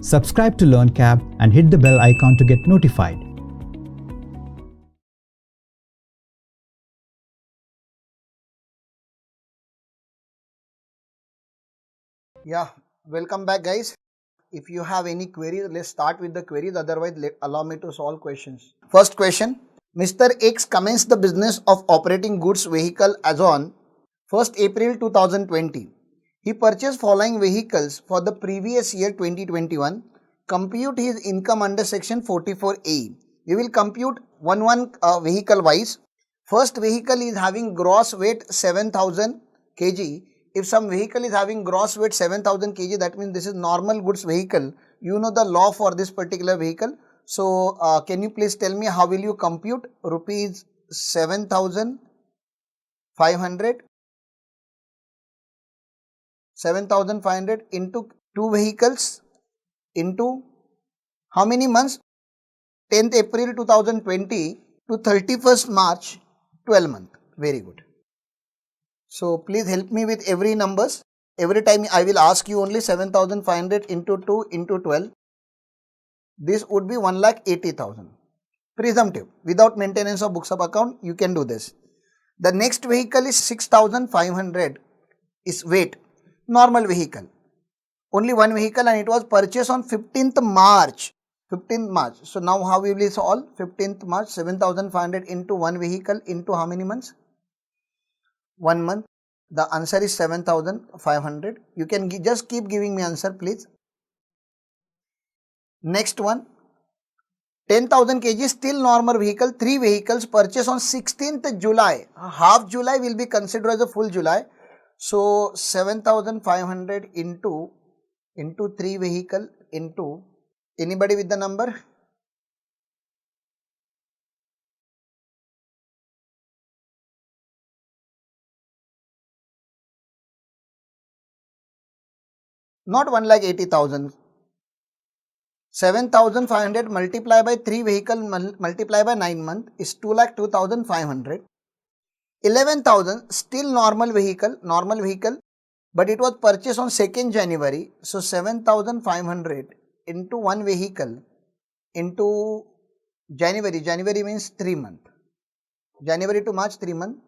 Subscribe to LearnCab and hit the bell icon to get notified. Yeah, welcome back guys. If you have any queries, let's start with the queries, otherwise allow me to solve questions. First question, Mr. X commenced the business of operating goods vehicle as on 1st April 2020. He purchased following vehicles for the previous year 2021. Compute his income under section 44A. We will compute one vehicle wise. First vehicle is having gross weight 7000 kg. If some vehicle is having gross weight 7000 kg, that means this is normal goods vehicle. You know the law for this particular vehicle. So can you please tell me how will you compute rupees 7500 into two vehicles into how many months? 10th April 2020 to 31st March, 12 month. Very good. So please help me with every numbers. Every time I will ask you only 7500 into 2 into 12. This would be 1,80,000. Presumptive. Without maintenance of books of account, you can do this. The next vehicle is 6500 is weight. Normal vehicle. Only one vehicle and it was purchased on 15th March. 15th March. So now how will we solve? 15th March 7500 into one vehicle into how many months? 1 month. The answer is 7500. You can just keep giving me answer please. Next one. 10,000 kg still normal vehicle. 3 vehicles purchased on 16th July. Half July will be considered as a full July. So 7500 into 3 vehicle into, anybody with the number? Not 1,80,000. 7500 multiplied by 3 vehicle multiplied by 9 month is 2,02,500. 11,000 still normal vehicle, but it was purchased on 2nd January. So 7,500 into one vehicle into January. January means 3 month. January to March 3 month.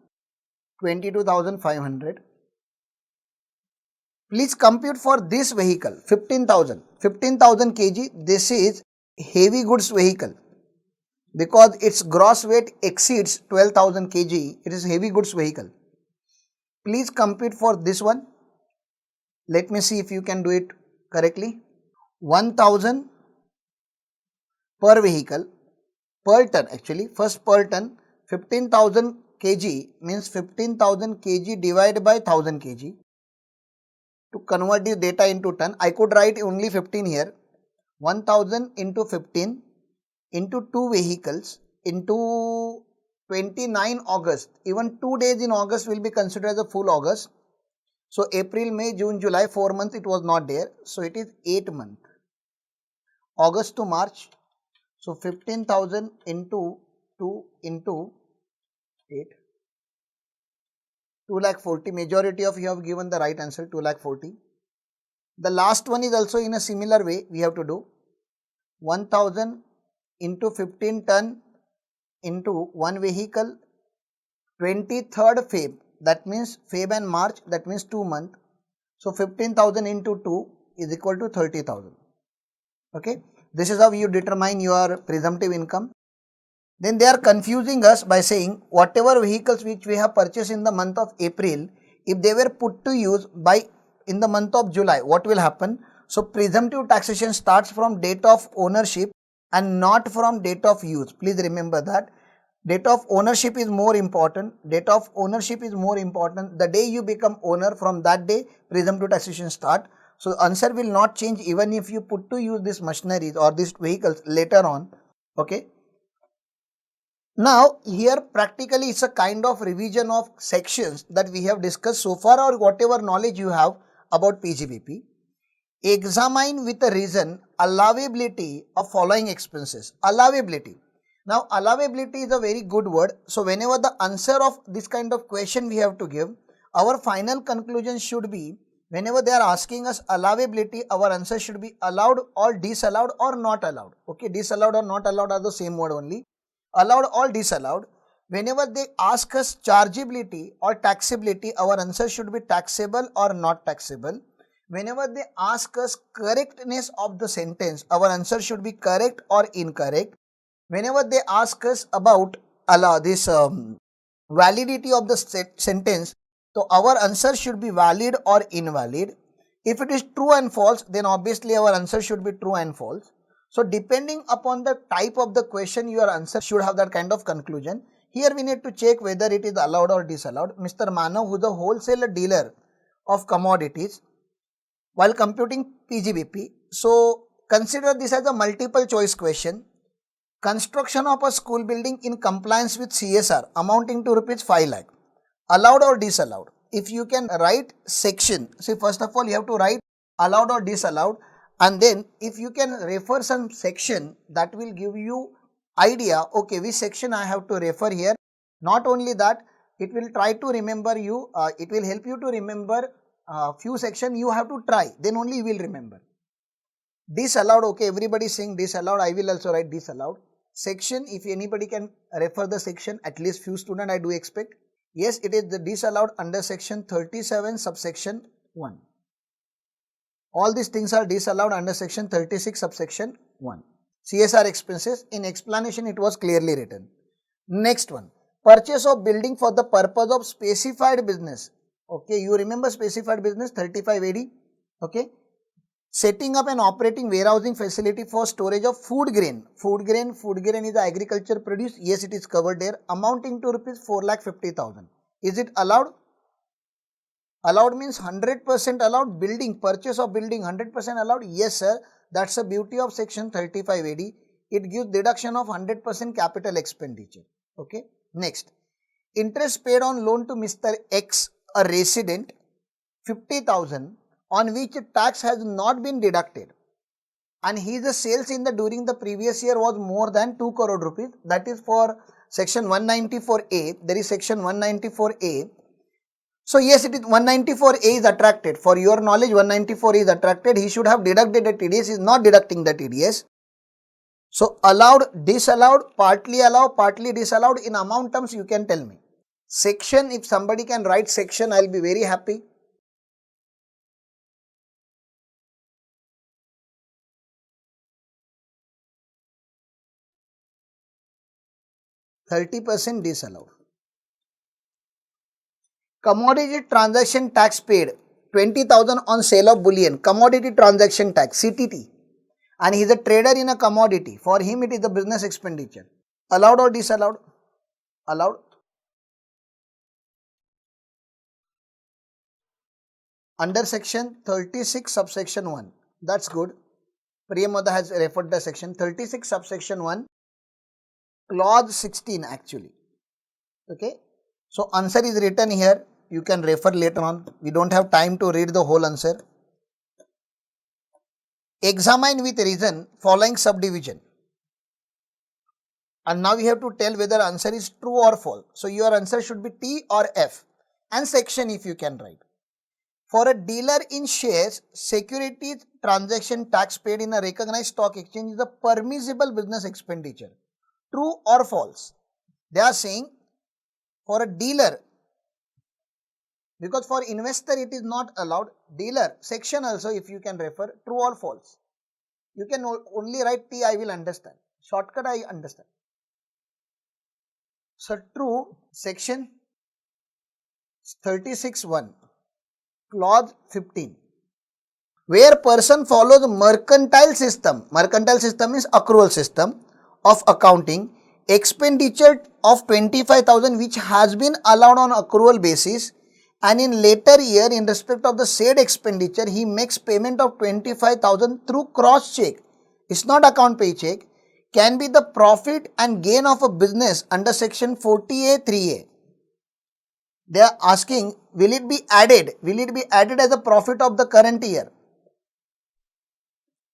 22,500. Please compute for this vehicle 15,000 kg. This is heavy goods vehicle because its gross weight exceeds 12,000 kg. It is heavy goods vehicle. Please compute for this one. Let me see if you can do it correctly. 1,000 per vehicle per ton, actually first per ton. 15,000 kg means 15,000 kg divided by 1000 kg. To convert this data into ton, I could write only 15 here. 1000 into 15 into 2 vehicles into 29 August. Even 2 days in August will be considered as a full August. So April, May, June, July, 4 months it was not there. So it is 8 month. August to March. So 15,000 into 2 into 8. 2,40,000. Majority of you have given the right answer, 2,40,000. The last one is also in a similar way we have to do. 1,000 into 15 ton into one vehicle. 23rd Feb, that means Feb and March, that means 2 months. So 15,000 into 2 is equal to 30,000. Okay, this is how you determine your presumptive income. Then they are confusing us by saying whatever vehicles which we have purchased in the month of April, if they were put to use by in the month of July, what will happen? So presumptive taxation starts from date of ownership and not from date of use. Please remember that. Date of ownership is more important. Date of ownership is more important. The day you become owner, from that day presumptive taxation start. So answer will not change even if you put to use these machineries or these vehicles later on. Okay. Now here practically it's a kind of revision of sections that we have discussed so far or whatever knowledge you have about PGBP. Examine with a reason allowability of following expenses. Allowability. Now allowability is a very good word. So whenever the answer of this kind of question we have to give, our final conclusion should be Whenever they are asking us allowability, our answer should be allowed or disallowed or not allowed. Okay, disallowed or not allowed are the same word only. Allowed or disallowed. Whenever they ask us chargeability or taxability, our answer should be taxable or not taxable. Whenever they ask us correctness of the sentence, our answer should be correct or incorrect. Whenever they ask us about validity of the sentence, so our answer should be valid or invalid. If it is true and false, then obviously our answer should be true and false. So depending upon the type of the question, your answer should have that kind of conclusion. Here we need to check whether it is allowed or disallowed. Mr. Manav, who is a wholesaler dealer of commodities, while computing PGBP, so consider this as a multiple choice question. Construction of a school building in compliance with CSR amounting to rupees 5 lakh. Allowed or disallowed? If you can write section, see, first of all you have to write allowed or disallowed, and then if you can refer some section, that will give you idea, okay, which section I have to refer here. Not only that, it will try to remember you, it will help you to remember few section you have to try, then only you will remember. Disallowed, okay, everybody is saying disallowed, I will also write disallowed. Section, if anybody can refer the section, at least few students I do expect. Yes, it is the disallowed under section 37 subsection 1. All these things are disallowed under section 36 subsection 1. CSR expenses, in explanation it was clearly written. Next one, purchase of building for the purpose of specified business. Okay, you remember specified business 35 AD. Okay, setting up an operating warehousing facility for storage of food grain. Food grain is the agriculture produce. Yes, it is covered there, amounting to rupees 4,50,000. Is it allowed? Allowed means 100% allowed. Building, purchase of building 100% allowed. Yes sir, that's the beauty of section 35 AD. It gives deduction of 100% capital expenditure. Okay, next, interest paid on loan to Mr. X, a resident, 50,000, on which tax has not been deducted, and his sales in the during the previous year was more than 2 crore rupees. That is for section 194A. There is section 194A. So yes, it is 194A is attracted. For your knowledge, 194 is attracted. He should have deducted the TDS. He is not deducting the TDS. So allowed, disallowed, partly allowed, partly disallowed. In amount terms, you can tell me. Section, if somebody can write section, I will be very happy. 30% disallowed. Commodity transaction tax paid 20,000 on sale of bullion. Commodity transaction tax, CTT. And he is a trader in a commodity. For him it is the business expenditure. Allowed or disallowed? Allowed. Under section 36 subsection 1. That's good. Priyamada has referred the section 36 subsection 1. Clause 16 actually. Okay. So answer is written here. You can refer later on. We don't have time to read the whole answer. Examine with reason following subdivision. And now we have to tell whether answer is true or false. So your answer should be T or F. And section if you can write. For a dealer in shares, securities transaction tax paid in a recognized stock exchange is a permissible business expenditure. True or false? They are saying for a dealer, because for investor it is not allowed. Dealer, section also if you can refer, true or false. You can only write T, I will understand. Shortcut I understand. So true, section 36(1), clause 15. Where person follows mercantile system is accrual system of accounting, expenditure of 25,000 which has been allowed on accrual basis, and in later year in respect of the said expenditure he makes payment of 25,000 through cross check, it's not account pay check, can be the profit and gain of a business under section 40A 3A. They are asking, will it be added? Will it be added as a profit of the current year?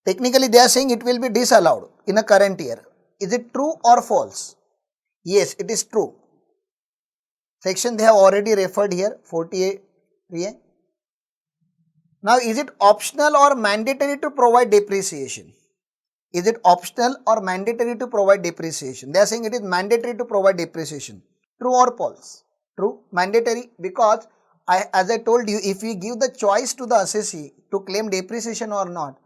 Technically they are saying it will be disallowed in a current year. Is it true or false? Yes, it is true. Section they have already referred here, 40A 3A. Now, is it optional or mandatory to provide depreciation? Is it optional or mandatory to provide depreciation? They are saying it is mandatory to provide depreciation. True or false? True, mandatory, because as I told you, if we give the choice to the assessee to claim depreciation or not,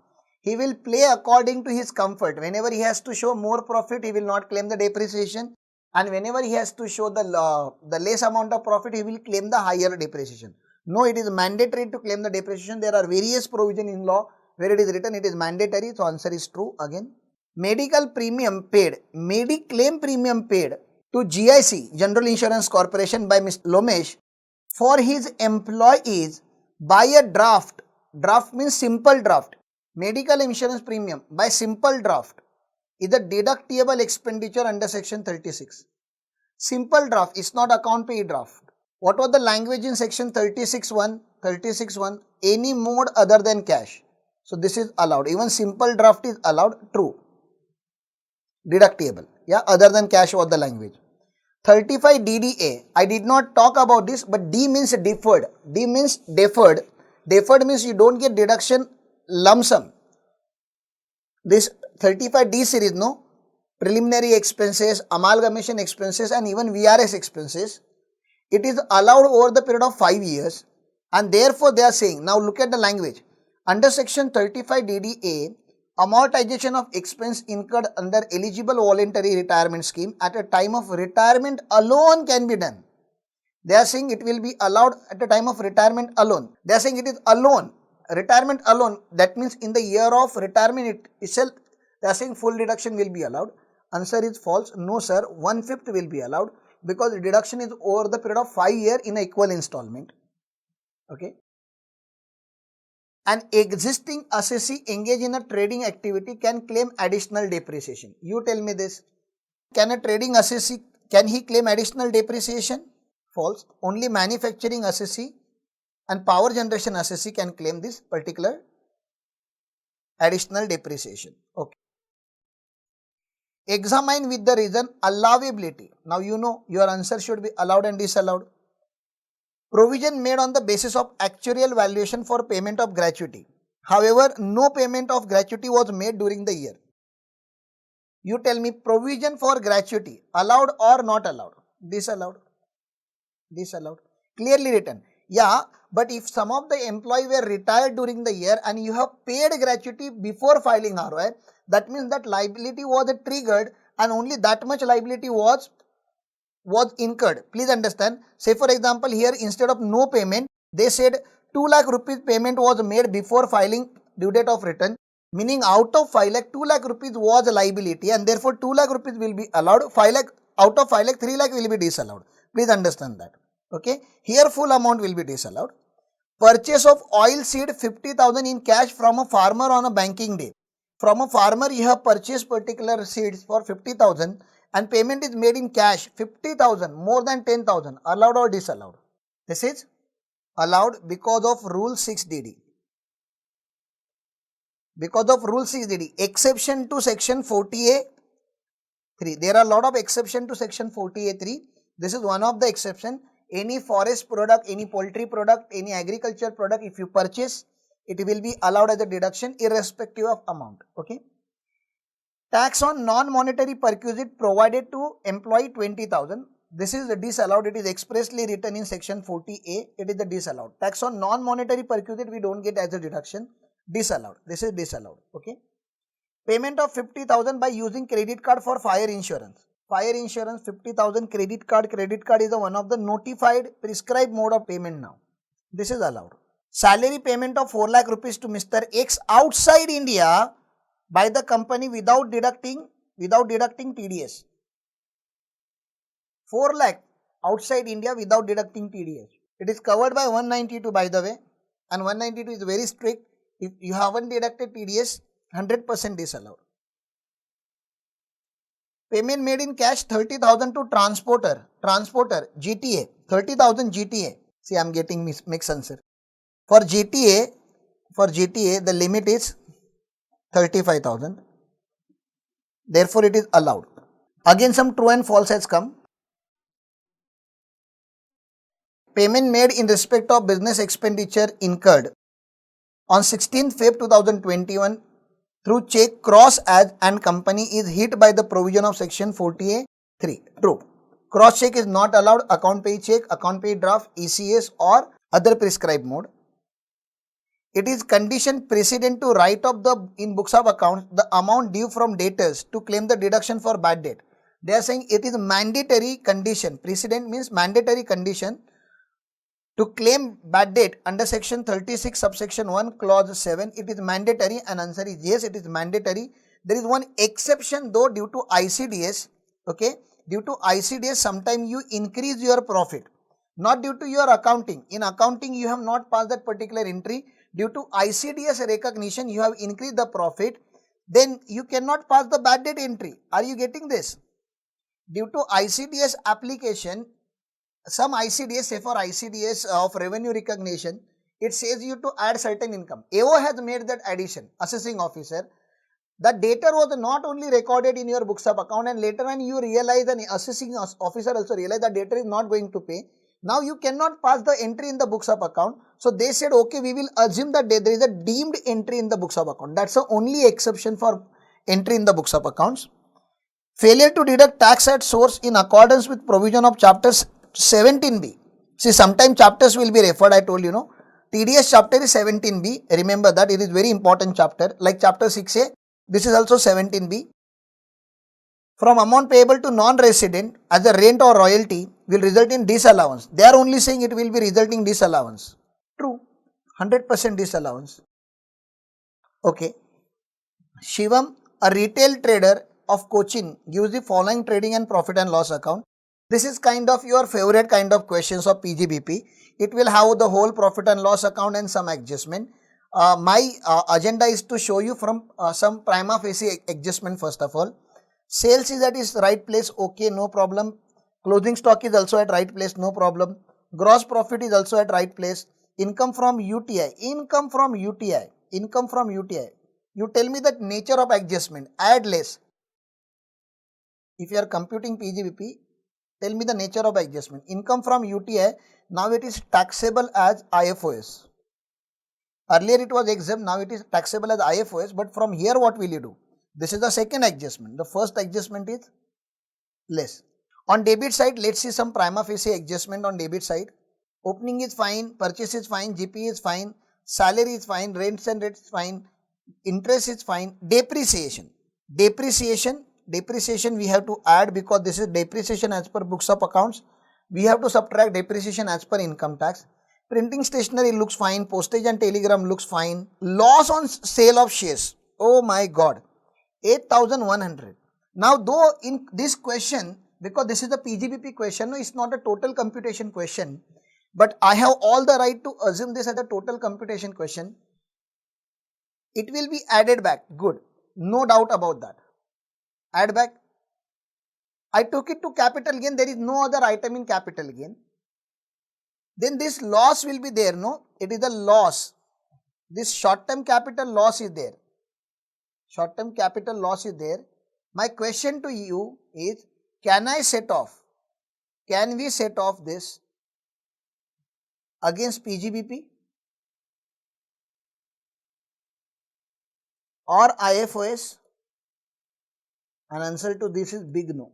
he will play according to his comfort. Whenever he has to show more profit, he will not claim the depreciation, and whenever he has to show the less amount of profit, he will claim the higher depreciation. No, it is mandatory to claim the depreciation. There are various provisions in law where it is written it is mandatory, so answer is true again. Medical premium paid, Mediclaim premium paid to GIC, General Insurance Corporation, by Mr. Lomesh for his employees by a draft. Draft means simple draft. Medical insurance premium by simple draft is a deductible expenditure under section 36. Simple draft is not account pay draft. What was the language in section 36.1? 36.1, any mode other than cash. So this is allowed. Even simple draft is allowed. True. Deductible. Yeah, other than cash was the language. 35 DDA. I did not talk about this, but D means deferred. D means deferred. Deferred means you don't get deduction lump sum. This 35D series, no? Preliminary expenses, amalgamation expenses, and even VRS expenses. It is allowed over the period of 5 years, and therefore they are saying, now look at the language. Under section 35 DDA, amortization of expense incurred under eligible voluntary retirement scheme at a time of retirement alone can be done. They are saying it will be allowed at the time of retirement alone. They are saying it is alone, retirement alone. That means in the year of retirement itself, they are saying full deduction will be allowed. Answer is false. No sir, 1/5 will be allowed, because the deduction is over the period of 5 years in an equal installment. Okay. An existing assessee engaged in a trading activity can claim additional depreciation. You tell me this. Can a trading assessee, can he claim additional depreciation? False. Only manufacturing assessee and power generation assessee can claim this particular additional depreciation. Okay. Examine with the reason allowability. Now you know your answer should be allowed and disallowed. Provision made on the basis of actuarial valuation for payment of gratuity. However, no payment of gratuity was made during the year. You tell me, provision for gratuity allowed or not allowed? Disallowed. Disallowed. Clearly written. Yeah, but if some of the employees were retired during the year and you have paid gratuity before filing ROI, that means that liability was triggered and only that much liability was incurred. Please understand. Say for example, here instead of no payment, they said 2 lakh rupees payment was made before filing due date of return. Meaning out of 5 lakh, 2 lakh rupees was a liability, and therefore 2 lakh rupees will be allowed. 5 lakh, out of 5 lakh, 3 lakh will be disallowed. Please understand that. Okay. Here full amount will be disallowed. Purchase of oil seed 50,000 in cash from a farmer on a banking day. From a farmer you have purchased particular seeds for 50,000 and payment is made in cash 50,000, more than 10,000. Allowed or disallowed? This is allowed because of rule 6DD. Because of rule 6DD, exception to section 40A3. There are a lot of exception to section 40A3. This is one of the exception. Any forest product, any poultry product, any agriculture product, if you purchase, it will be allowed as a deduction irrespective of amount. Okay. Tax on non-monetary perquisite provided to employee 20,000. This is disallowed. It is expressly written in section 40A. It is the disallowed. Tax on non-monetary perquisite we don't get as a deduction. Disallowed. This is disallowed. Okay. Payment of 50,000 by using credit card for fire insurance. Fire insurance 50,000 credit card. Credit card is one of the notified prescribed mode of payment now. This is allowed. Salary payment of 4 lakh rupees to Mr. X outside India by the company without deducting TDS. 4 lakh outside India without deducting TDS. It is covered by 192 by the way, and 192 is very strict. If you haven't deducted TDS, 100% disallowed. Payment made in cash 30,000 to transporter GTA, 30,000 GTA. See, I am getting mixed answer. For GTA the limit is 35,000. Therefore, it is allowed. Again, some true and false has come. Payment made in respect of business expenditure incurred On 16th Feb 2021, through check cross as and company is hit by the provision of section 40A3. True. Cross check is not allowed. Account pay check, account pay draft, ECS or other prescribed mode. It is condition precedent to write off the in books of accounts the amount due from debtors to claim the deduction for bad debt. They are saying it is mandatory condition. Precedent means mandatory condition to claim bad debt under section 36 subsection 1 clause 7. It is mandatory, and answer is yes, it is mandatory. There is one exception though due to ICDS. Okay, due to ICDS sometime you increase your profit, not due to your accounting. In accounting you have not passed that particular entry. Due to ICDS recognition you have increased the profit, then you cannot pass the bad debt entry. Are you getting this? Due to ICDS application, some ICDS, say for ICDS of revenue recognition, it says you to add certain income. AO has made that addition, assessing officer. The data was not only recorded in your books of account, and later on you realize, and assessing officer also realized that debtor is not going to pay. Now you cannot pass the entry in the books of account. So they said, okay, we will assume that there is a deemed entry in the books of account. That's the only exception for entry in the books of accounts. Failure to deduct tax at source in accordance with provision of chapters 17B. See, sometimes chapters will be referred, I told you, no. TDS chapter is 17B. Remember that it is very important chapter. Like chapter 6A, this is also 17B. From amount payable to non-resident as a rent or royalty will result in disallowance. They are only saying it will be resulting disallowance. True, 100% disallowance. Okay. Shivam, a retail trader of Cochin, gives the following trading and profit and loss account. This is kind of your favorite kind of questions of PGBP. It will have the whole profit and loss account and some adjustment. My agenda is to show you from some prima facie adjustment first of all. Sales is at its right place, okay, no problem. Closing stock is also at right place, no problem. Gross profit is also at right place. Income from UTI, income from UTI. You tell me the nature of adjustment, add less. If you are computing PGBP, tell me the nature of adjustment. Income from UTI, now it is taxable as IFOS. Earlier it was exempt, now it is taxable as IFOS, but from here what will you do? This is the second adjustment. The first adjustment is less. On debit side, let's see some prima facie adjustment on debit side. Opening is fine, purchase is fine, GP is fine, salary is fine, rents and rates is fine, interest is fine. Depreciation we have to add because this is depreciation as per books of accounts. We have to subtract depreciation as per income tax. Printing stationery looks fine, postage and telegram looks fine. Loss on sale of shares, oh my god, 8,100. Now though in this question, because this is the PGBP question, no, it's not a total computation question, but I have all the right to assume this as a total computation question. It will be added back, good, no doubt about that. Add back. I took it to capital gain, there is no other item in capital gain. Then this loss will be there, no, it is a loss. This short term capital loss is there. Short term capital loss is there. My question to you is, can I set off? Can we set off this against PGBP or IFOS? An answer to this is big no.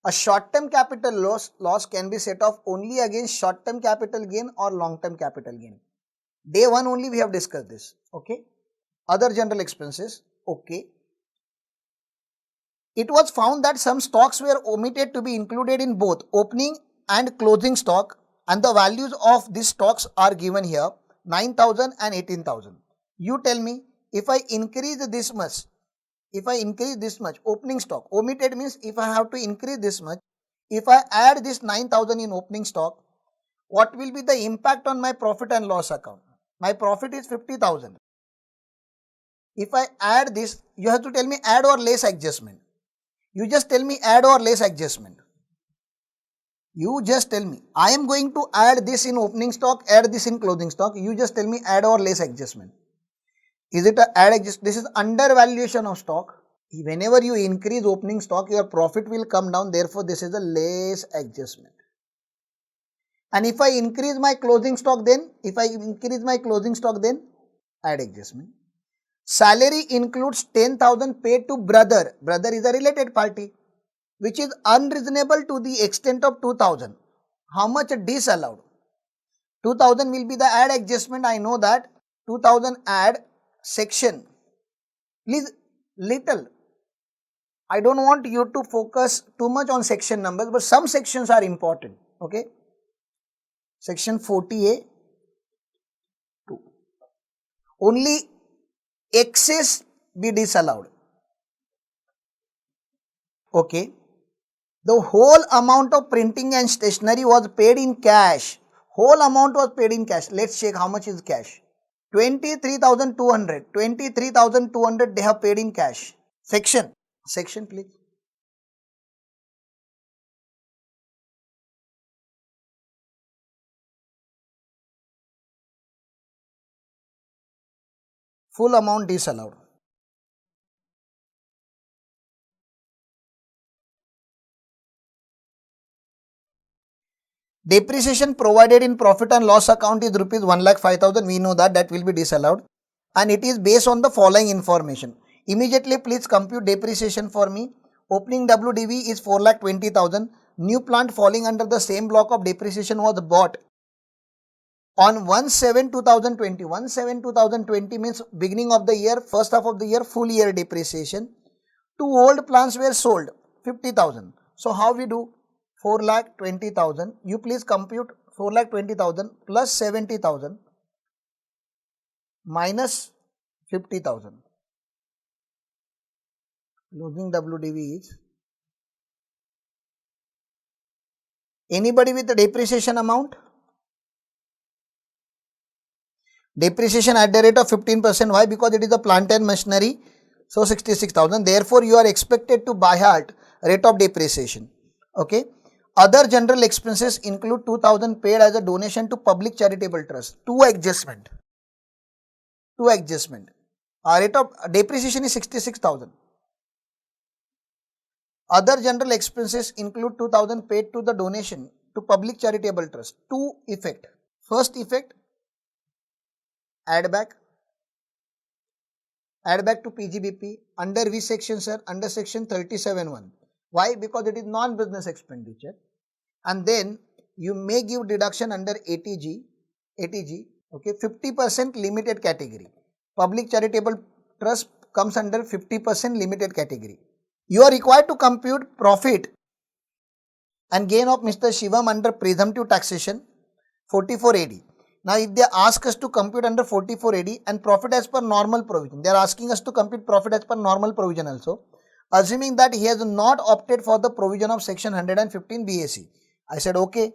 A short term capital loss can be set off only against short term capital gain or long term capital gain. Day 1 only we have discussed this. Okay. Other general expenses. Okay. It was found that some stocks were omitted to be included in both opening and closing stock, and the values of these stocks are given here, 9,000 and 18,000. You tell me, if I increase this much, opening stock, omitted means if I have to increase this much, if I add this 9,000 in opening stock, what will be the impact on my profit and loss account? My profit is 50,000. If I add this, you have to tell me add or less adjustment. You just tell me add or less adjustment. You just tell me, I am going to add this in opening stock, add this in closing stock. You just tell me add or less adjustment. Is it a add adjustment? This is undervaluation of stock. Whenever you increase opening stock, your profit will come down. Therefore, this is a less adjustment. And if I increase my closing stock, then add adjustment. Salary includes 10,000 paid to brother. Brother is a related party, which is unreasonable to the extent of 2,000. How much disallowed? 2,000 will be the add adjustment. I know that. 2,000 add section. Please, little. I don't want you to focus too much on section numbers, but some sections are important. Okay. Section 40A 2. Only excess be disallowed. Okay. The whole amount of printing and stationery was paid in cash. Whole amount was paid in cash. Let's check how much is cash. 23,200. 23,200 they have paid in cash. Section. Section please. Full amount disallowed. Depreciation provided in profit and loss account is rupees 1,05,000. We know that will be disallowed, and it is based on the following information. Immediately please compute depreciation for me. Opening WDV is 4,20,000. New plant falling under the same block of depreciation was bought on 1/7/2020. 1/7/2020 means beginning of the year, first half of the year, full year depreciation. Two old plants were sold, 50,000. So how we do? 4,20,000. You please compute 4,20,000 plus 70,000 minus 50,000. Losing WDV is. Anybody with the depreciation amount? Depreciation at the rate of 15%. Why? Because it is a plant and machinery. So 66,000. Therefore, you are expected to by heart rate of depreciation. Okay. Other general expenses include 2,000 paid as a donation to public charitable trust. Two adjustment. Rate of depreciation is 66,000. Other general expenses include 2,000 paid to the donation to public charitable trust. Two effect. First effect, add back to PGBP under which section, sir? Under section 37(1). Why? Because it is non-business expenditure, and then you may give deduction under ATG, okay, 50% limited category. Public charitable trust comes under 50% limited category. You are required to compute profit and gain of Mr. Shivam under presumptive taxation 44 AD. Now, if they ask us to compute under 44 AD and profit as per normal provision, they are asking us to compute profit as per normal provision also, assuming that he has not opted for the provision of section 115 BAC. I said okay,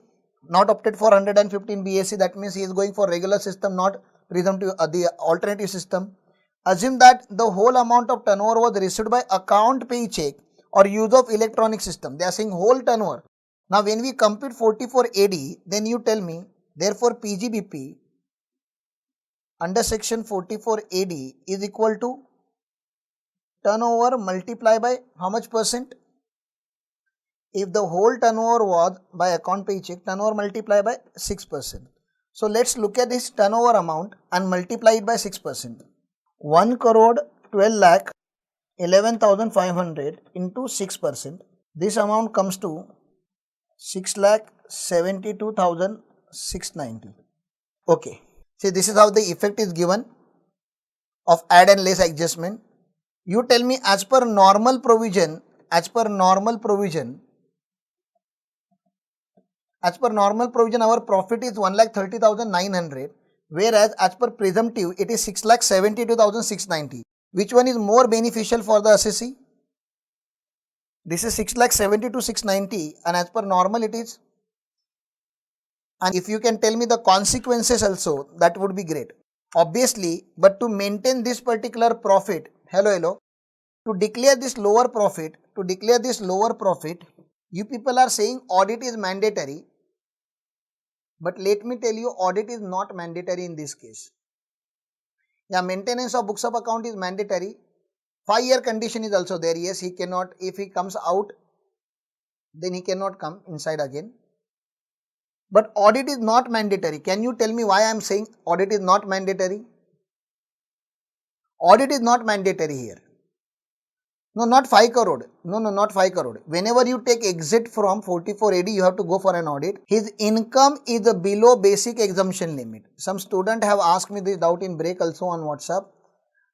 not opted for 115 BAC, that means he is going for regular system, not presumptive, the alternative system. Assume that the whole amount of turnover was received by account pay check or use of electronic system. They are saying whole turnover. Now, when we compute 44 AD, then you tell me, therefore PGBP under section 44 AD is equal to turnover multiplied by how much percent? If the whole turnover was by account pay check, turnover multiplied by 6%. So let's look at this turnover amount and multiply it by 6%. 1 crore 12 lakh 11,500 into 6%. This amount comes to 6,72,690. Okay. See, this is how the effect is given of add and less adjustment. You tell me as per normal provision, our profit is 1,30,900, whereas as per presumptive it is 6,72,690. Which one is more beneficial for the assessee? This is 6,72,690 and as per normal it is. And if you can tell me the consequences also, that would be great. Obviously, but to maintain this particular profit, to declare this lower profit, you people are saying audit is mandatory. But let me tell you, audit is not mandatory in this case. Yeah, maintenance of books of account is mandatory. 5-year condition is also there. Yes, he cannot, if he comes out, then he cannot come inside again. But audit is not mandatory. Can you tell me why I am saying audit is not mandatory? Audit is not mandatory here. No, not 5 crore. No, not 5 crore. Whenever you take exit from 44AD, you have to go for an audit. His income is below basic exemption limit. Some student have asked me this doubt in break also on WhatsApp.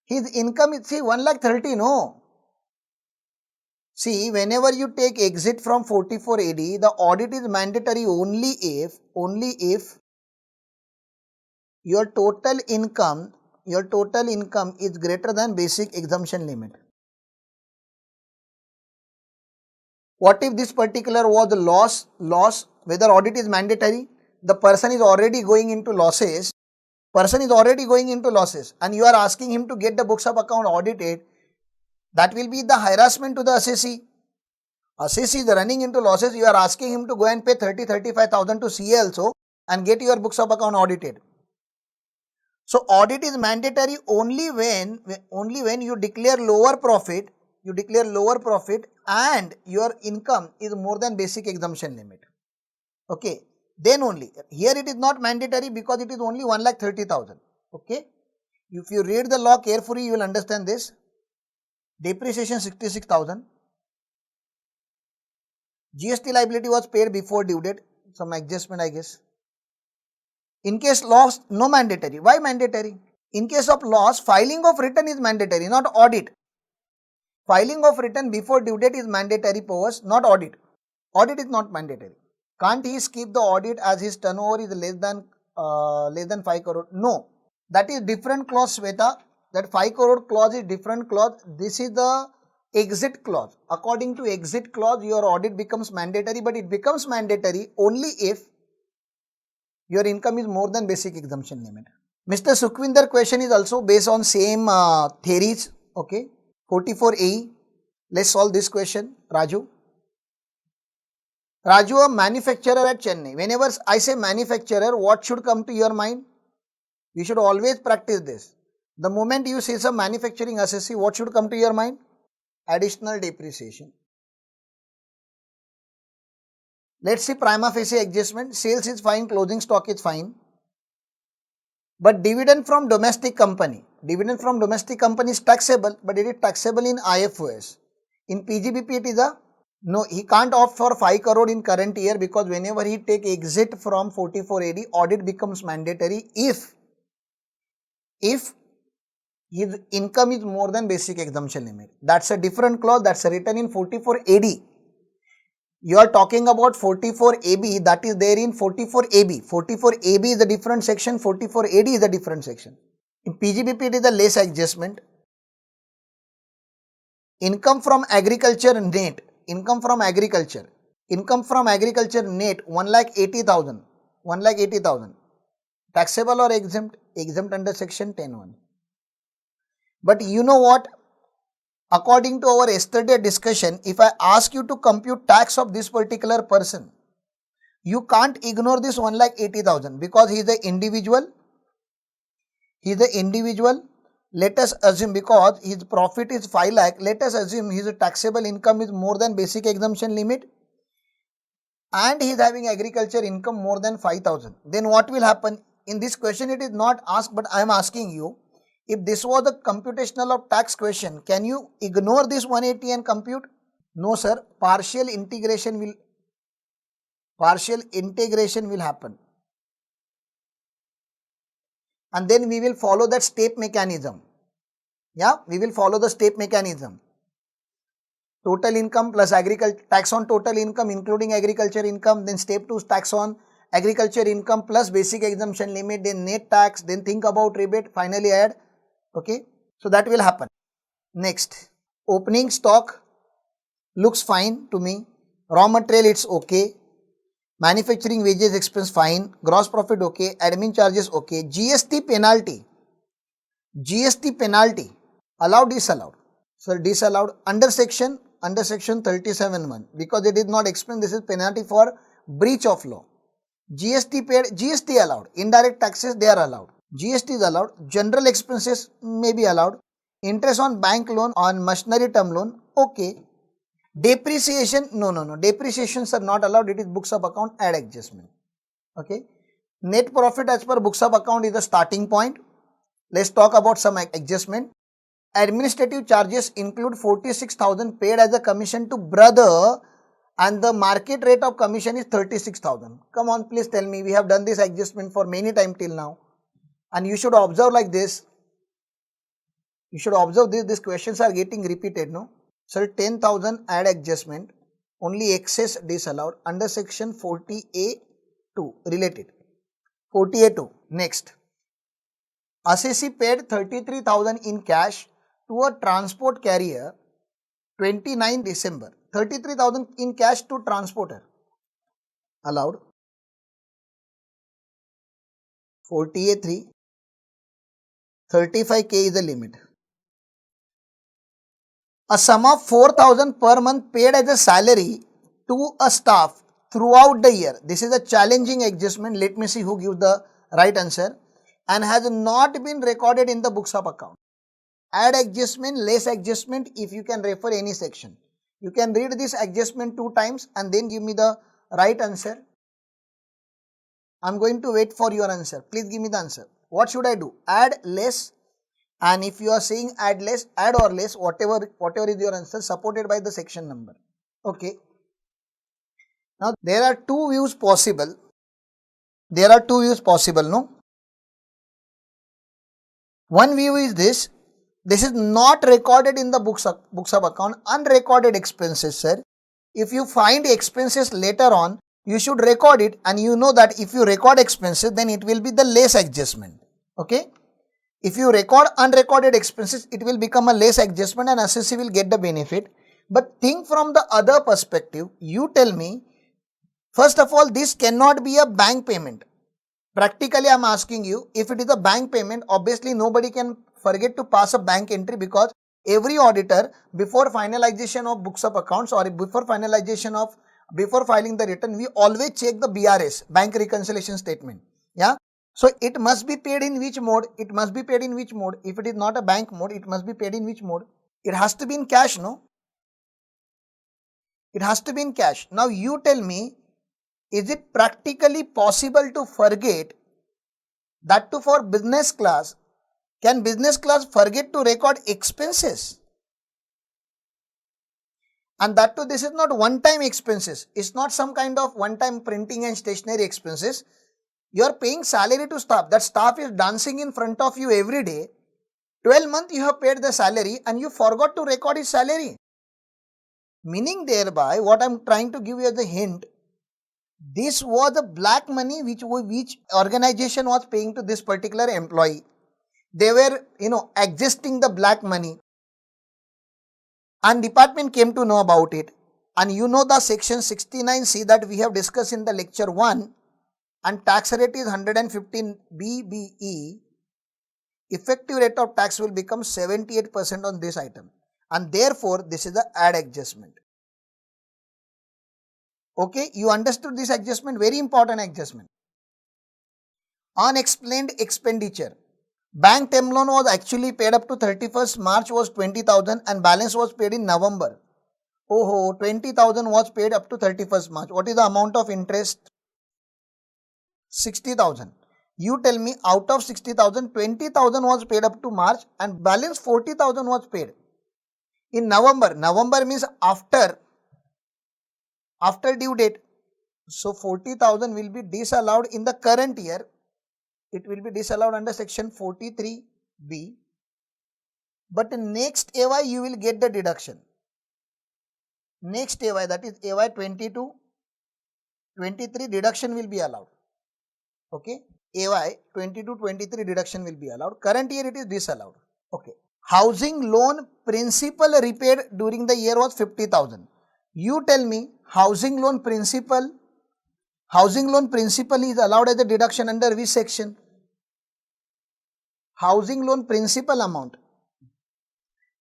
His income is, see, 1,30,000, no. See, whenever you take exit from 44AD, the audit is mandatory only if your total income is greater than basic exemption limit. What if this particular was loss, whether audit is mandatory, the person is already going into losses, and you are asking him to get the books of account audited, that will be the harassment to the assessee. Assessee is running into losses, you are asking him to go and pay 30,000-35,000 to CA also and get your books of account audited. So audit is mandatory only when you declare lower profit, and your income is more than basic exemption limit. Okay, then only. Here it is not mandatory because it is only 1,30,000. Okay, if you read the law carefully, you will understand this. Depreciation 66,000. GST liability was paid before due date. Some adjustment, I guess. In case loss, no mandatory. Why mandatory? In case of loss, filing of return is mandatory, not audit. Filing of return before due date is mandatory powers, not audit. Audit is not mandatory. Can't he skip the audit as his turnover is less than 5 crore? No. That is different clause, Sweta. That 5 crore clause is different clause. This is the exit clause. According to exit clause, your audit becomes mandatory, but it becomes mandatory only if your income is more than basic exemption limit. Mr. Sukhvinder question is also based on same theories. Okay. 44A. Let's solve this question. Raju, a manufacturer at Chennai. Whenever I say manufacturer, what should come to your mind? You should always practice this. The moment you say some manufacturing assessee, what should come to your mind? Additional depreciation. Let's see prima facie adjustment. Sales is fine, closing stock is fine. But dividend from domestic company is taxable, but it is taxable in IFOS. In PGBP it is no, he can't opt for 5 crore in current year because whenever he take exit from 44AD, audit becomes mandatory if his income is more than basic exemption limit. That's a different clause, that's written in 44AD. You are talking about 44AB, that is there in 44AB. 44AB is a different section, 44AD is a different section. In PGBP it is a less adjustment. Income from agriculture net. Income from agriculture net 1,80,000. Taxable or exempt? Exempt under section 10(1). But you know what? According to our yesterday discussion, if I ask you to compute tax of this particular person, you can't ignore this 1,80,000 because he is the individual. Let us assume because his profit is 5 lakh, let us assume his taxable income is more than basic exemption limit and he is having agriculture income more than 5,000. Then what will happen? In this question it is not asked, but I am asking you, if this was a computational of tax question, can you ignore this 180 and compute? No sir, partial integration will happen. And then we will follow that step mechanism. Yeah, we will follow the step mechanism. Total income plus tax on total income including agriculture income, then step 2 tax on agriculture income plus basic exemption limit, then net tax, then think about rebate, finally add. Okay, so that will happen. Next, opening stock looks fine to me. Raw material it's okay. Manufacturing wages expense fine. Gross profit okay. Admin charges okay. GST penalty allowed, disallowed. So disallowed under section 37(1) because it is not explained. This is penalty for breach of law. GST paid, GST allowed. Indirect taxes they are allowed. GST is allowed. General expenses may be allowed. Interest on bank loan, on machinery term loan, okay. Depreciation, no. Depreciations are not allowed. It is books of account, add adjustment. Okay. Net profit as per books of account is the starting point. Let's talk about some adjustment. Administrative charges include 46,000 paid as a commission to brother, and the market rate of commission is 36,000. Come on, please tell me. We have done this adjustment for many time till now, and you should observe like this. You should observe this. These questions are getting repeated, no? Sir, 10,000 add adjustment, only excess disallowed under section 40A2 related. 40A2. Next. Assessee paid 33,000 in cash to a transport carrier 29 December. 33,000 in cash to transporter. Allowed. 40A3. 35K is the limit. A sum of 4,000 per month paid as a salary to a staff throughout the year. This is a challenging adjustment. Let me see who gives the right answer. And has not been recorded in the books of account. Add adjustment, less adjustment, if you can refer any section. You can read this adjustment 2 times and then give me the right answer. I am going to wait for your answer. Please give me the answer. What should I do? Add, less, and if you are saying add less, add or less, whatever is your answer, supported by the section number. Okay. Now there are two views possible. No? One view is this. This is not recorded in the books of account. Unrecorded expenses, sir. If you find expenses later on, you should record it, and you know that if you record expenses, then it will be the less adjustment. Okay. If you record unrecorded expenses, it will become a less adjustment and assessee will get the benefit. But think from the other perspective. You tell me, first of all, this cannot be a bank payment. Practically, I am asking you, if it is a bank payment, obviously nobody can forget to pass a bank entry, because every auditor, before finalization of books of accounts or before filing the return, we always check the BRS, bank reconciliation statement. Yeah. So it must be paid in which mode? It must be paid in which mode? If it is not a bank mode, it must be paid in which mode? It has to be in cash, no? It has to be in cash. Now you tell me, is it practically possible to forget, that too for business class? Can business class forget to record expenses? And that too, this is not one-time expenses. It's not some kind of one-time printing and stationery expenses. You are paying salary to staff. That staff is dancing in front of you every day. 12 months you have paid the salary and you forgot to record his salary. Meaning thereby, what I am trying to give you as a hint, this was the black money which organization was paying to this particular employee. They were, adjusting the black money, and department came to know about it. And the section 69C that we have discussed in the lecture 1, and tax rate is 115 BBE. Effective rate of tax will become 78% on this item, and therefore this is the add adjustment. Okay, you understood this adjustment? Very important adjustment. Unexplained expenditure. Bank term loan was actually paid up to 31st March was 20,000 and balance was paid in November. 20,000 was paid up to 31st March. What is the amount of interest? 60,000. You tell me, out of 60,000, 20,000 was paid up to March and balance 40,000 was paid in November. November means after due date. So 40,000 will be disallowed in the current year. It will be disallowed under section 43B. But in next AY you will get the deduction. Next AY, that is AY 22, 23, deduction will be allowed. Okay. AY 22, 23 deduction will be allowed. Current year it is disallowed. Okay. Housing loan principal repaid during the year was 50,000. You tell me, housing loan principal is allowed as a deduction under which section? Housing loan principal amount.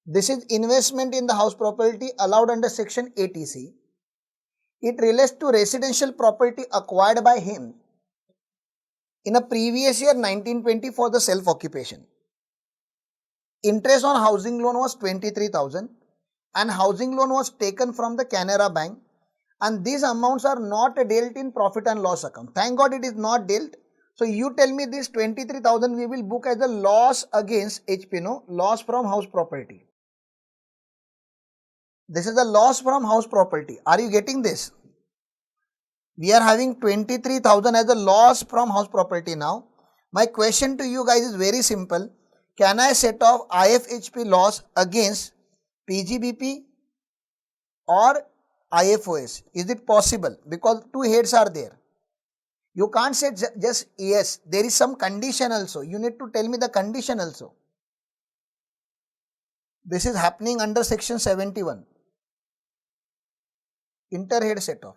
This is investment in the house property allowed under section 80C. It relates to residential property acquired by him in a previous year 1920 for the self-occupation. Interest on housing loan was 23,000 and housing loan was taken from the Canara Bank, and these amounts are not dealt in profit and loss account. Thank God it is not dealt. So you tell me this 23,000 we will book as a loss against HP, no? Loss from house property. This is a loss from house property. Are you getting this? We are having 23,000 as a loss from house property now. My question to you guys is very simple. Can I set off IFHP loss against PGBP or IFOS? Is it possible? Because two heads are there. You can't say just yes. There is some condition also. You need to tell me the condition also. This is happening under section 71. Interhead set off.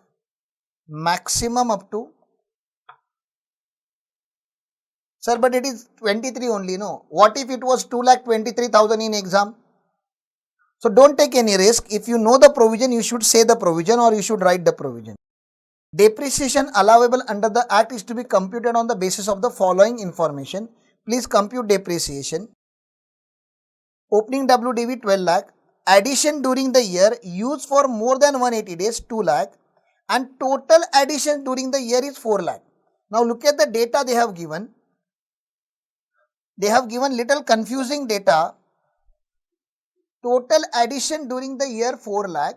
Maximum up to. Sir, but it is 23 only, no? What if it was 2,23,000 in exam? So don't take any risk. If you know the provision, you should say the provision or you should write the provision. Depreciation allowable under the act is to be computed on the basis of the following information. Please compute depreciation. Opening WDV 12 lakh. Addition during the year used for more than 180 days 2 lakh. And total addition during the year is 4 lakh. Now look at the data they have given. They have given little confusing data. Total addition during the year 4 lakh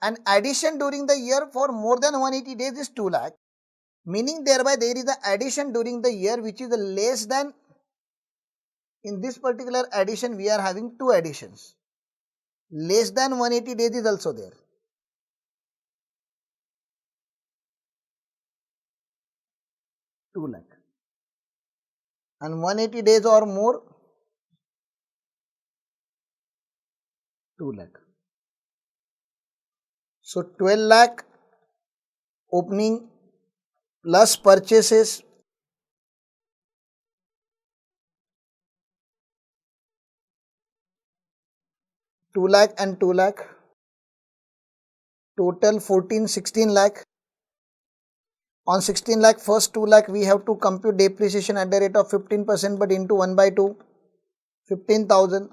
and addition during the year for more than 180 days is 2 lakh. Meaning thereby there is the addition during the year which is less than, in this particular addition we are having two additions. Less than 180 days is also there. lakh. And 180 days or more, 2 lakh. So 12 lakh opening plus purchases, two lakh and 2 lakh, total 16 lakh. On 16 lakh, first 2 lakh we have to compute depreciation at the rate of 15% but into 1 by 2, 15,000.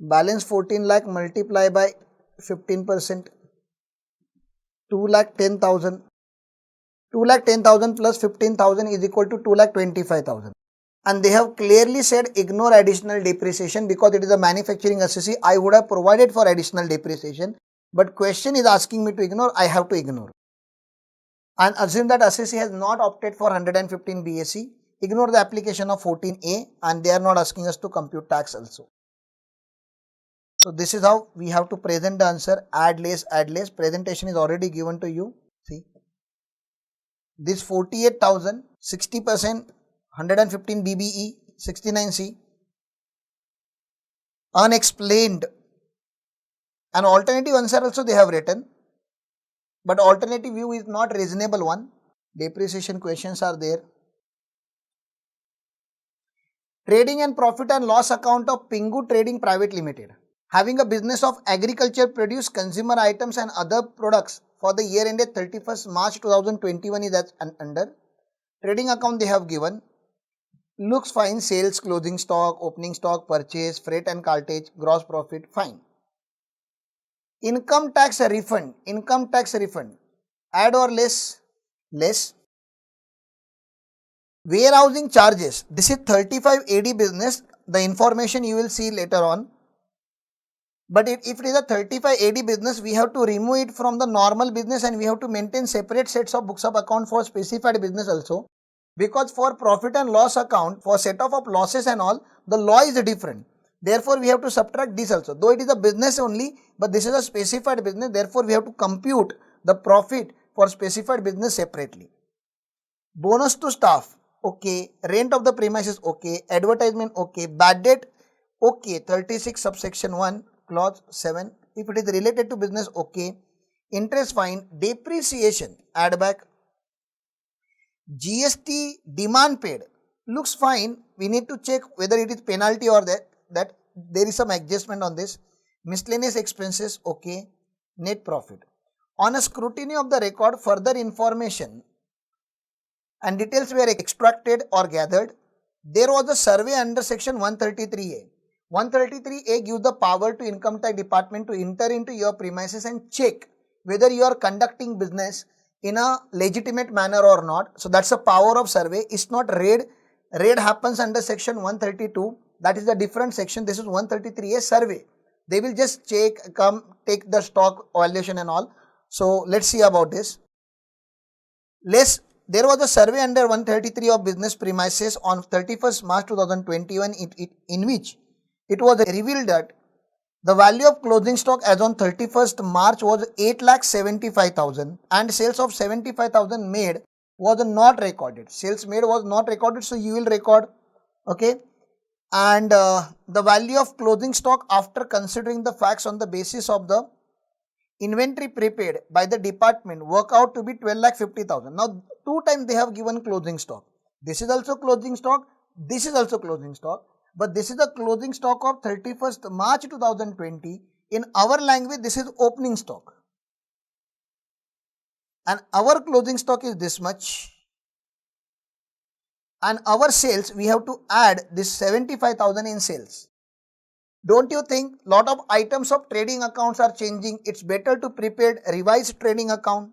Balance 14 lakh multiply by 15%, 2 lakh 10,000. 2 lakh 10,000 plus 15,000 is equal to 2 lakh 25,000. And they have clearly said ignore additional depreciation because it is a manufacturing assessee. I would have provided for additional depreciation, but question is asking me to ignore, I have to ignore. And assume that assessee has not opted for 115 BSE, ignore the application of 14A and they are not asking us to compute tax also. So this is how we have to present the answer. Add less, presentation is already given to you. See, this 48,000, 60%, 115 BBE, 69C, unexplained. An alternative answer also they have written. But alternative view is not reasonable one. Depreciation questions are there. Trading and profit and loss account of Pingu Trading Private Limited. Having a business of agriculture produce, consumer items and other products for the year ended 31st March 2021 is as under. Trading account they have given. Looks fine, sales, closing stock, opening stock, purchase, freight and cartage, gross profit, fine. Income tax refund, add or less, less. Warehousing charges, this is 35 AD business, the information you will see later on. But if it is a 35 AD business, we have to remove it from the normal business and we have to maintain separate sets of books of account for specified business also. Because for profit and loss account, for set off of losses and all, the law is different. Therefore, we have to subtract this also. Though it is a business only, but this is a specified business. Therefore, we have to compute the profit for specified business separately. Bonus to staff, okay. Rent of the premises, okay. Advertisement, okay. Bad debt, okay. 36 subsection 1, clause 7. If it is related to business, okay. Interest fine. Depreciation, add back. GST demand paid, looks fine. We need to check whether it is penalty or that there is some adjustment on this. Miscellaneous expenses, okay. Net profit. On a scrutiny of the record, further information and details were extracted or gathered. There was a survey under section 133A. 133A gives the power to income tax department to enter into your premises and check whether you are conducting business in a legitimate manner or not. So that's the power of survey. It's not raid. Raid happens under section 132. That is the different section. This is 133A survey. They will just check, come take the stock valuation and all. So let's see about this. There was a survey under 133 of business premises on 31st March 2021 in which it was revealed that the value of closing stock as on 31st March was 8,75,000 and sales of 75,000 made was not recorded. Sales made was not recorded, so you will record, okay. And the value of closing stock after considering the facts on the basis of the inventory prepaid by the department work out to be 12,50,000. Now, two times they have given closing stock. This is also closing stock. This is also closing stock. But this is the closing stock of 31st March 2020. In our language, this is opening stock. And our closing stock is this much. And our sales, we have to add this 75,000 in sales. Don't you think lot of items of trading accounts are changing? It's better to prepare revised trading account.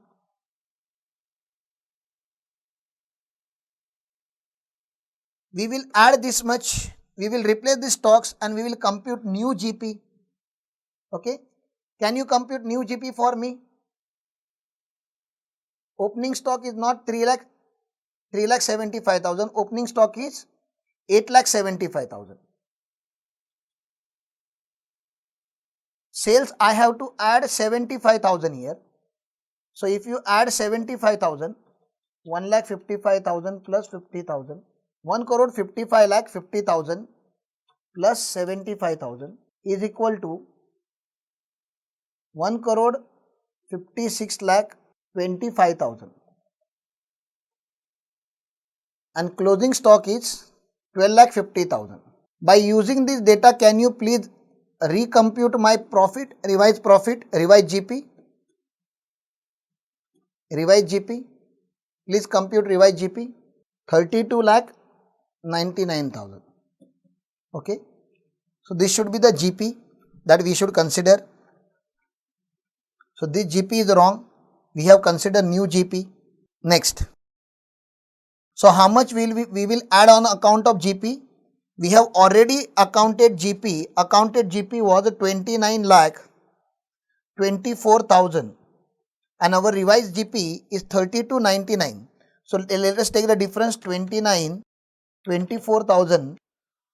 We will add this much. We will replace the stocks and we will compute new GP. Okay. Can you compute new GP for me? Opening stock is not 3,75,000. Opening stock is 8,75,000. Sales, I have to add 75,000 here. So if you add 75,000, 1,55,000 plus 50,000, 1 crore 55 lakh 50,000 plus 75,000 is equal to 1 crore 56 lakh 25,000. And closing stock is 12,50,000. By using this data, can you please recompute my profit, revised GP? Revised GP. Please compute revised GP. 32,99,000. Okay. So this should be the GP that we should consider. So this GP is wrong. We have considered new GP. Next. So how much we will add on account of GP? We have already accounted GP. Accounted GP was 29,24,000 and our revised GP is 32,99. So let us take the difference, 29,24,000.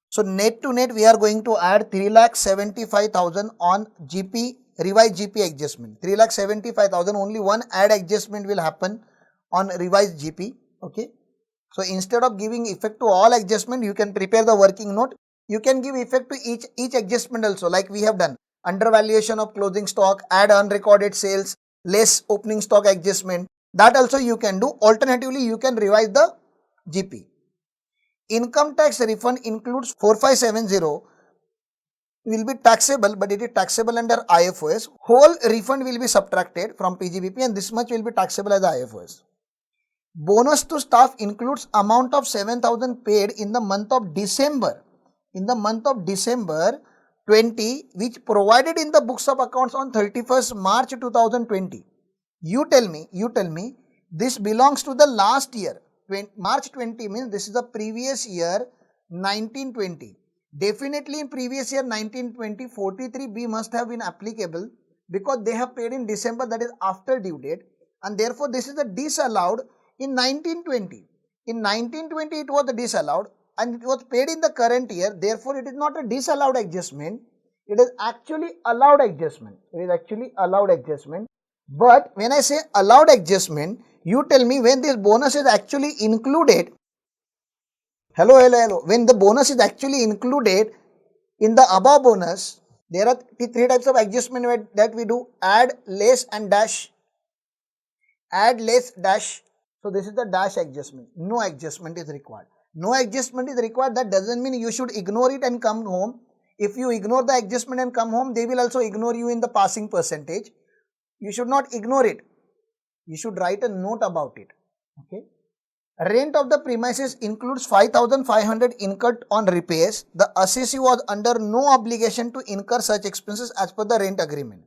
So net to net we are going to add 3,75,000 on GP, revised GP adjustment. 3,75,000, only one add adjustment will happen on revised GP. Okay. So instead of giving effect to all adjustment, you can prepare the working note. You can give effect to each adjustment also, like we have done. Undervaluation of closing stock, add unrecorded sales, less opening stock adjustment. That also you can do. Alternatively, you can revise the GP. Income tax refund includes 4570 will be taxable, but it is taxable under IFOS. Whole refund will be subtracted from PGBP and this much will be taxable as IFOS. Bonus to staff includes amount of 7,000 paid in the month of December. In the month of December 20, which provided in the books of accounts on 31st March 2020. You tell me, this belongs to the last year. March 20 means this is the previous year 1920. Definitely in previous year 1920, 43B must have been applicable because they have paid in December, that is after due date, and therefore this is the disallowed. In 1920, it was disallowed and it was paid in the current year. Therefore, it is not a disallowed adjustment. It is actually allowed adjustment. But when I say allowed adjustment, you tell me when this bonus is actually included. Hello. When the bonus is actually included in the above bonus, there are three types of adjustment that we do: add, less, and dash. Add, less, dash. So this is the dash adjustment. No adjustment is required. No adjustment is required. That doesn't mean you should ignore it and come home. If you ignore the adjustment and come home, they will also ignore you in the passing percentage. You should not ignore it. You should write a note about it. Okay. Rent of the premises includes 5,500 incurred on repairs. The assessee was under no obligation to incur such expenses as per the rent agreement.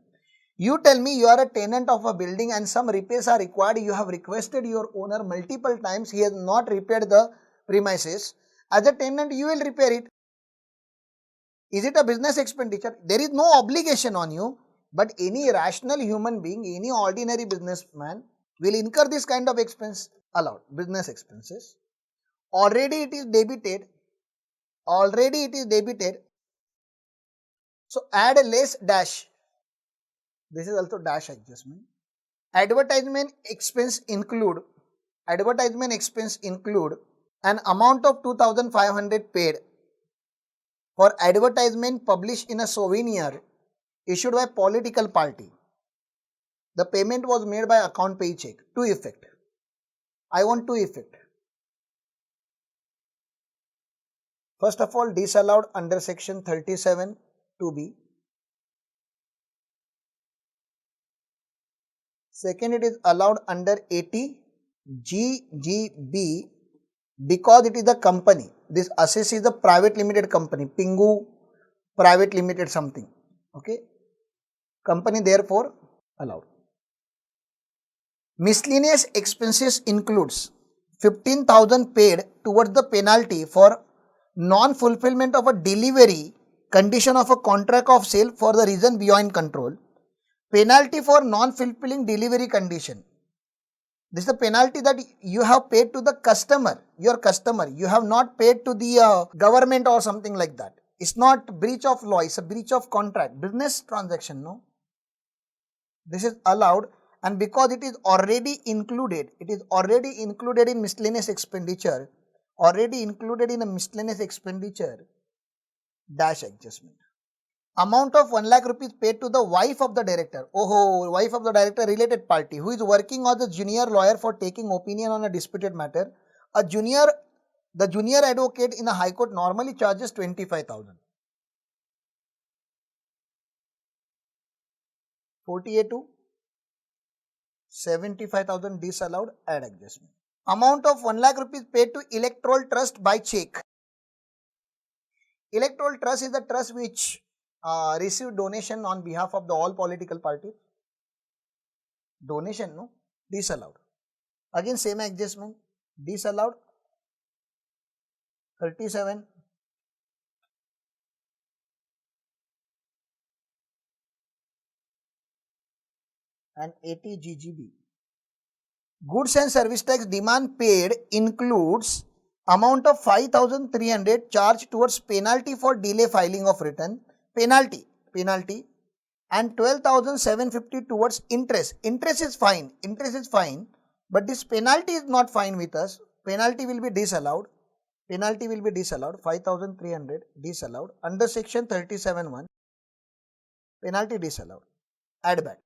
You tell me you are a tenant of a building and some repairs are required. You have requested your owner multiple times. He has not repaired the premises. As a tenant, you will repair it. Is it a business expenditure? There is no obligation on you, but any rational human being, any ordinary businessman will incur this kind of expense. Allowed. Business expenses. Already it is debited. Already it is debited. So add a less dash. This is also dash adjustment. Advertisement expense include an amount of 2,500 paid for advertisement published in a souvenir issued by political party. The payment was made by account pay check. To effect. I want to effect. First of all, disallowed under section 37 2B. Second, it is allowed under 80 GGB because it is a company. This assess is a private limited company, Pingu private limited something. Okay. Company, therefore allowed. Miscellaneous expenses includes 15,000 paid towards the penalty for non-fulfillment of a delivery condition of a contract of sale for the reason beyond control. Penalty for non-fulfilling delivery condition. This is the penalty that you have paid to the customer, your customer. You have not paid to the government or something like that. It's not breach of law, it's a breach of contract. Business transaction, no? This is allowed, and because it is already included in miscellaneous expenditure, dash adjustment. Amount of 1 lakh rupees paid to the wife of the director. Oh, wife of the director, related party, who is working as a junior lawyer for taking opinion on a disputed matter. The junior advocate in a high court normally charges 25,000. 48 to 75,000 disallowed, add adjustment. Amount of 1 lakh rupees paid to electoral trust by check. Electoral trust is the trust which received donation on behalf of the all political parties. Donation, no? Disallowed. Again same adjustment. Disallowed. 37. And 80 GGB. Goods and service tax demand paid includes amount of 5,300 charged towards penalty for delay filing of return. Penalty, and 12,750 towards interest. Interest is fine, but this penalty is not fine with us. Penalty will be disallowed. 5,300 disallowed under section 37(1). Penalty disallowed. Add back.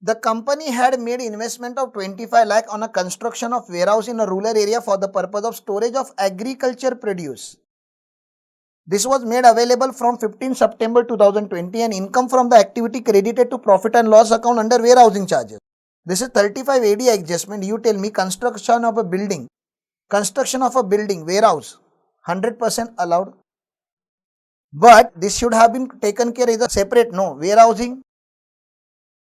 The company had made investment of 25 lakh on a construction of warehouse in a rural area for the purpose of storage of agriculture produce. This was made available from 15 September 2020 and income from the activity credited to profit and loss account under warehousing charges. This is 35 AD adjustment. You tell me construction of a building, warehouse, 100% allowed. But this should have been taken care as a separate, no, warehousing.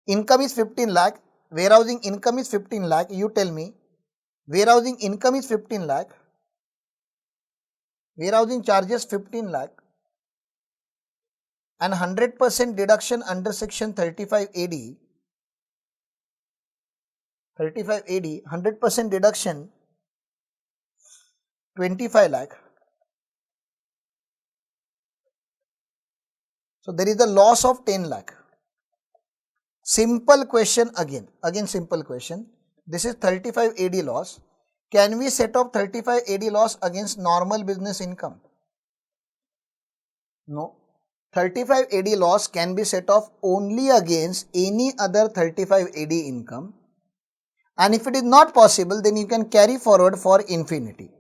Income is 15 lakh, warehousing income is 15 lakh, you tell me, warehousing income is 15 lakh, warehousing charges 15 lakh and 100% deduction under section 35 AD, 100% deduction 25 lakh. So there is a loss of 10 lakh. Simple question again simple question. This is 35 AD loss. Can we set off 35 AD loss against normal business income? No. 35 AD loss can be set off only against any other 35 AD income, and if it is not possible, then you can carry forward for infinity.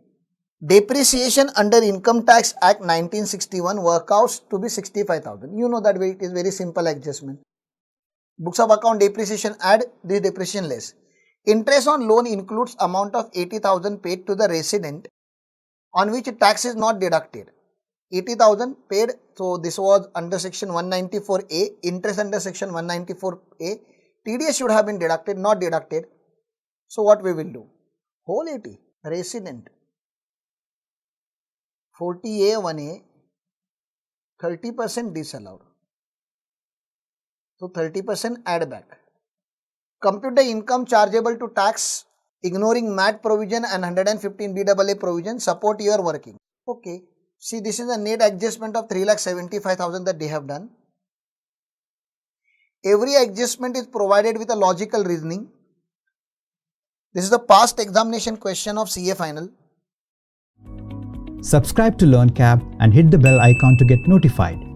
Depreciation under Income Tax Act 1961 works to be 65,000. You know that way, it is very simple adjustment. Books of account depreciation add, this depreciation less. Interest on loan includes amount of 80,000 paid to the resident on which tax is not deducted. 80,000 paid. So this was under section 194A, interest under section 194A. TDS should have been deducted, not deducted. So what we will do? Whole 80, resident, 40A 1A, 30% disallowed. So 30% add back. Compute the income chargeable to tax ignoring MAT provision and 115 BAA provision. Support year working. Okay. See, this is a net adjustment of 3,75,000 that they have done. Every adjustment is provided with a logical reasoning. This is the past examination question of CA final. Subscribe to LearnCap and hit the bell icon to get notified.